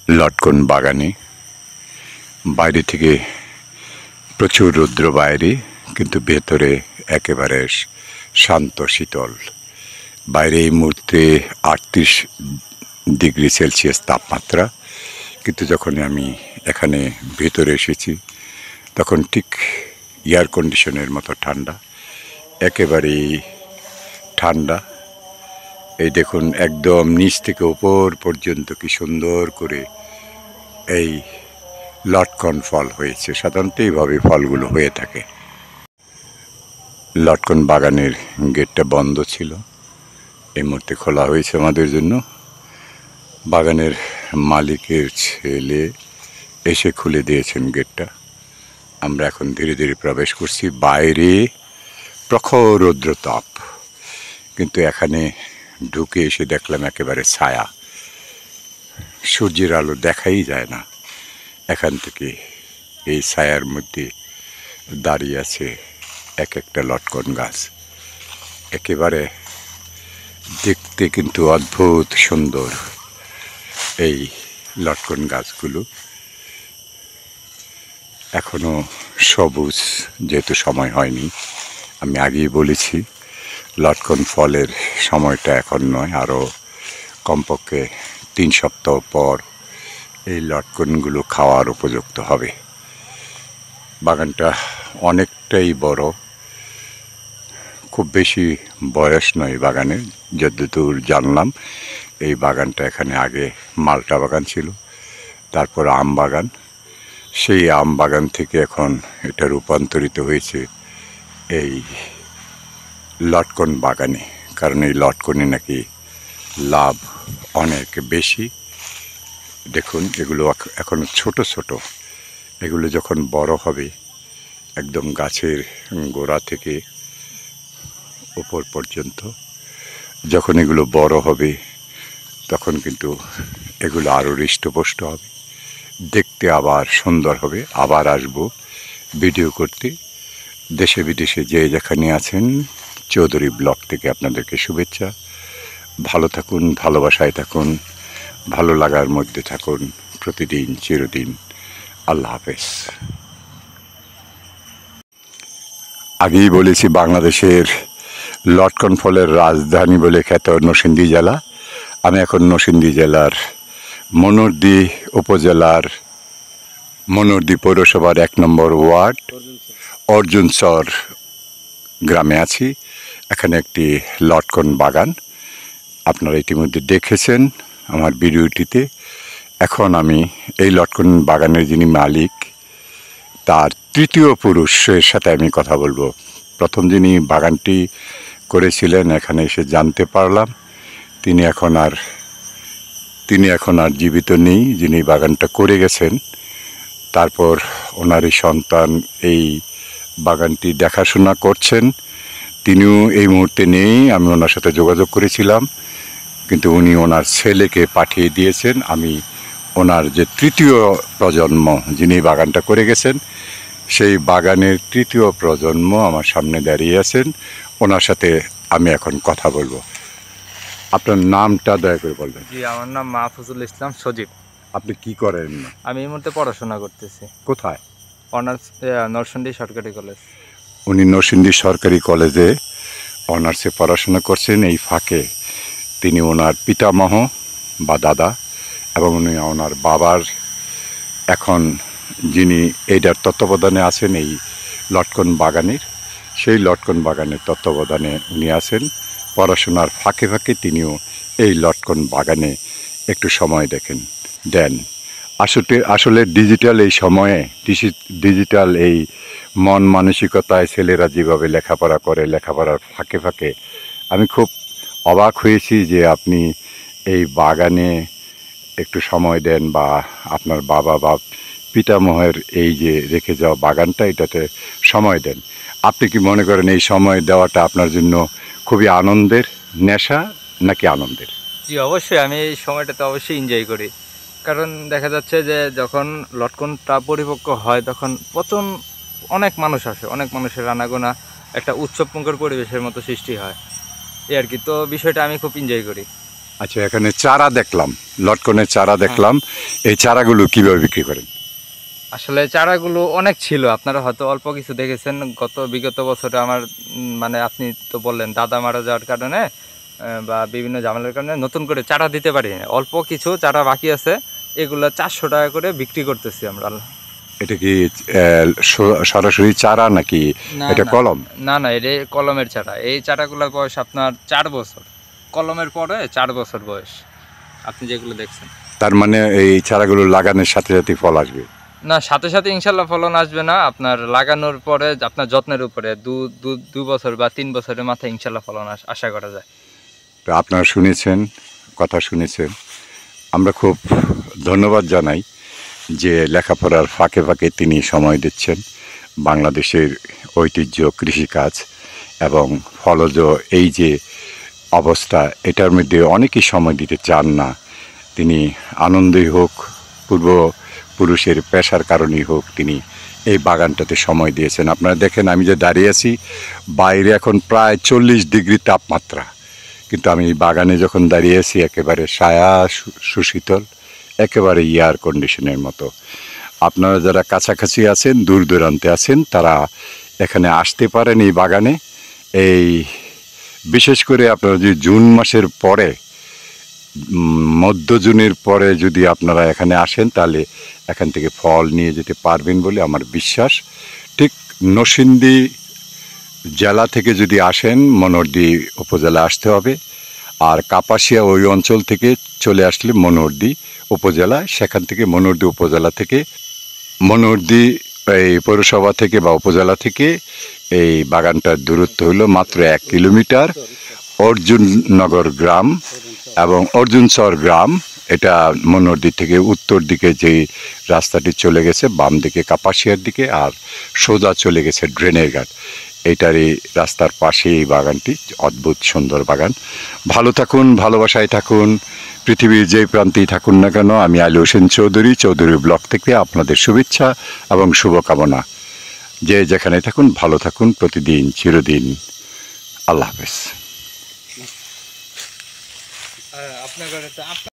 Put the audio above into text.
লটকন বাগানে বাইরে থেকে প্রচুর রৌদ্র বাইরে, কিন্তু ভেতরে একেবারে শান্ত শীতল। বাইরে এই মুহূর্তে 38 ডিগ্রি সেলসিয়াস তাপমাত্রা, কিন্তু যখন আমি এখানে ভেতরে এসেছি তখন ঠিক এয়ার কন্ডিশনের মতো ঠান্ডা, একেবারেই ঠান্ডা। এই দেখুন একদম নিচ থেকে উপর পর্যন্ত কি সুন্দর করে এই লটকন ফল হয়েছে। সাধারণত এইভাবে ফলগুলো হয়ে থাকে। লটকন বাগানের গেটটা বন্ধ ছিল, এই মুহূর্তে খোলা হয়েছে আমাদের জন্য। বাগানের মালিকের ছেলে এসে খুলে দিয়েছেন গেটটা। আমরা এখন ধীরে ধীরে প্রবেশ করছি। বাইরে প্রখর রৌদ্র তাপ, কিন্তু এখানে ঢুকে এসে দেখলাম একেবারে ছায়া, সূর্যের আলো দেখাই যায় না। এখান থেকে এই ছায়ার মধ্যে দাঁড়িয়ে আছে এক একটা লটকন গাছ, একেবারে দেখতে কিন্তু অদ্ভুত সুন্দর। এই লটকন গাছগুলো এখনো সবুজ, যেহেতু সময় হয়নি। আমি আগেই বলেছি লটকন ফলের সময়টা এখন নয়, আরও কমপক্ষে 3 সপ্তাহ পর এই লটকনগুলো খাওয়ার উপযুক্ত হবে। বাগানটা অনেকটাই বড়, খুব বেশি বয়স নয় বাগানের। যতদূর জানলাম এই বাগানটা এখানে আগে মালটা বাগান ছিল, তারপর আম বাগান। সেই আম বাগান থেকে এখন এটা রূপান্তরিত হয়েছে এই লটকন বাগানে, কারণ এই লটকনে নাকি লাভ অনেক বেশি। দেখুন এগুলো এখনো ছোট ছোট, এগুলো যখন বড় হবে একদম গাছের গোড়া থেকে উপর পর্যন্ত, যখন এগুলো বড় হবে তখন কিন্তু এগুলো আরও হৃষ্টপুষ্ট হবে, দেখতে আবার সুন্দর হবে। আবার আসবো ভিডিও করতে। দেশে বিদেশে যে যেখানে আছেন, চৌধুরী ব্লগ থেকে আপনাদেরকে শুভেচ্ছা। ভালো থাকুন, ভালোবাসায় থাকুন, ভালো লাগার মধ্যে থাকুন প্রতিদিন চিরদিন। আল্লাহ হাফেজ। আগেই বলেছি বাংলাদেশের লটকন ফলের রাজধানী বলে খ্যাত নরসিংদী জেলা। আমি এখন নরসিংদী জেলার মনোহরদী উপজেলার মনোহরদী পৌরসভার 1 নম্বর ওয়ার্ড অর্জুনচর গ্রামে আছি। এখানে একটি লটকন বাগান আপনারা ইতিমধ্যে দেখেছেন আমার ভিডিওটিতে। এখন আমি এই লটকন বাগানের যিনি মালিক তার তৃতীয় পুরুষের সাথে আমি কথা বলবো। প্রথম যিনি বাগানটি করেছিলেন এখানে এসে জানতে পারলাম তিনি এখন আর জীবিত নেই, যিনি বাগানটা করে গেছেন। তারপর ওনারই সন্তান এই বাগানটি দেখাশোনা করছেন, তিনিও এই মুহূর্তে নেই। আমি ওনার সাথে যোগাযোগ করেছিলাম, কিন্তু উনি ওনার ছেলেকে পাঠিয়ে দিয়েছেন। আমি ওনার যে তৃতীয় প্রজন্ম যিনি বাগানটা করে গেছেন, সেই বাগানের তৃতীয় প্রজন্ম আমার সামনে দাঁড়িয়ে আছেন। ওনার সাথে আমি এখন কথা বলবো। আপনার নামটা দয়া করে বলবেন। জি, আমার নাম মাহফুজুল ইসলাম সজীব। আপনি কি করেন? আমি এই মুহূর্তে পড়াশোনা করতেছি। কোথায়? অনার্স নরসিংদী সরকারি কলেজ। উনি নরসিংদী সরকারি কলেজে অনার্সে পড়াশোনা করছেন। এই ফাঁকে তিনি ওনার পিতামহ বা দাদা এবং উনি ওনার বাবার এখন যিনি এইটার তত্ত্বাবধানে আছেন এই লটকন বাগানের, সেই লটকন বাগানের তত্ত্বাবধানে উনি আছেন। পড়াশোনার ফাঁকে ফাঁকে তিনিও এই লটকন বাগানে একটু সময় দেন। আসলে ডিজিটাল এই সময়ে, ডিজিটাল এই মন মানসিকতায় ছেলেরা যেভাবে লেখাপড়া করে, লেখাপড়ার ফাঁকে ফাঁকে আমি খুব অবাক হয়েছি যে আপনি এই বাগানে একটু সময় দেন, বা আপনার বাবা বা পিতামহের এই যে রেখে যাওয়া বাগানটা, এটাতে সময় দেন। আপনি কি মনে করেন এই সময় দেওয়াটা আপনার জন্য খুবই আনন্দের, নেশা নাকি আনন্দের? জি অবশ্যই, আমি এই সময়টাতে অবশ্যই এনজয় করি। কারণ দেখা যাচ্ছে যে যখন লটকনটা পরিপক্ক হয় তখন অনেক মানুষ আসে, অনেক মানুষের আনাগোনা, একটা উৎসবমুখর পরিবেশের মতো সৃষ্টি হয় এই আর কি। তো বিষয়টা আমি খুব এনজয় করি। আচ্ছা, এখানে চারা দেখলাম, লটকনের চারা দেখলাম, এই চারাগুলো কিভাবে বিক্রি করেন? আসলে চারাগুলো অনেক ছিল, আপনারা হয়তো অল্প কিছু দেখেছেন বিগত বছরে আমার মানে আপনি তো বললেন দাদা মারা যাওয়ার কারণে বা বিভিন্ন ঝামেলার কারণে নতুন করে চারা দিতে পারি না, অল্প কিছু চারা বাকি আছে, এগুলো 400 টাকা করে বিক্রি করতেছি আমরা। এটা কি সরাসরি চারা নাকি না এটা না কলম? না না, এটা কলমের চারা। এই চারাগুলোর বয়স আপনার 4 বছর, কলমের পরে 4 বছর বয়স আপনি যেগুলো দেখছেন। তার মানে এই চারাগুলো লাগানোর সাথে সাথে ফল আসবে? না, সাথে সাথে ইনশাল্লাহ ফলন আসবে না, আপনার লাগানোর পরে আপনার যত্নের উপরে 2 বছর বা 3 বছরের মাথায় ইনশাল্লাহ ফলন আশা করা যায়। তো আপনারা শুনেছেন, কথা শুনেছেন। আমরা খুব ধন্যবাদ জানাই যে লেখাপড়ার ফাঁকে ফাঁকে তিনি সময় দিচ্ছেন বাংলাদেশের ঐতিহ্য কৃষিকাজ এবং ফলজ এই যে অবস্থা, এটার মধ্যে অনেকেই সময় দিতে চান না। তিনি আনন্দই হোক, পূর্বপুরুষের পেশার কারণেই হোক, তিনি এই বাগানটাতে সময় দিয়েছেন। আপনারা দেখেন, আমি যে দাঁড়িয়ে আছি, বাইরে এখন প্রায় 40 ডিগ্রি তাপমাত্রা, কিন্তু আমি বাগানে যখন দাঁড়িয়ে আছি একেবারে ছায়া সুশীতল, একেবারে এয়ার কন্ডিশনের মতো। আপনারা যারা কাছাকাছি আছেন, দূর দূরান্তে আছেন, তারা এখানে আসতে পারেন এই বাগানে। এই বিশেষ করে আপনারা যদি জুন মাসের পরে, মধ্য জুনের পরে যদি আপনারা এখানে আসেন, তাহলে এখান থেকে ফল নিয়ে যেতে পারবেন বলে আমার বিশ্বাস। ঠিক নরসিংদী জেলা থেকে যদি আসেন, মনোহরদী উপজেলা আসতে হবে, আর কাপাসিয়া ওই অঞ্চল থেকে চলে আসলে মনোহরদী উপজেলা, সেখান থেকে মনোহরদী উপজেলা থেকে মনোহরদী এই পৌরসভা থেকে বা উপজেলা থেকে এই বাগানটার দূরত্ব হলো মাত্র 1 কিলোমিটার। অর্জুননগর গ্রাম এবং অর্জুনচর গ্রাম, এটা মনোহরদী থেকে উত্তর দিকে যে রাস্তাটি চলে গেছে বাম দিকে কাপাসিয়ার দিকে, আর সোজা চলে গেছে ড্রেনের ঘাট, এইটারই রাস্তার পাশে এই বাগানটি। অদ্ভুত সুন্দর বাগান। ভালো থাকুন, ভালোবাসায় থাকুন, পৃথিবীর যেই প্রান্তেই থাকুন না কেন। আমি আলী হোসেন চৌধুরী, চৌধুরী ব্লক থেকে আপনাদের শুভেচ্ছা এবং শুভকামনা। যে যেখানে থাকুন ভালো থাকুন, প্রতিদিন চিরদিন। আল্লাহ হাফেজ। আপনার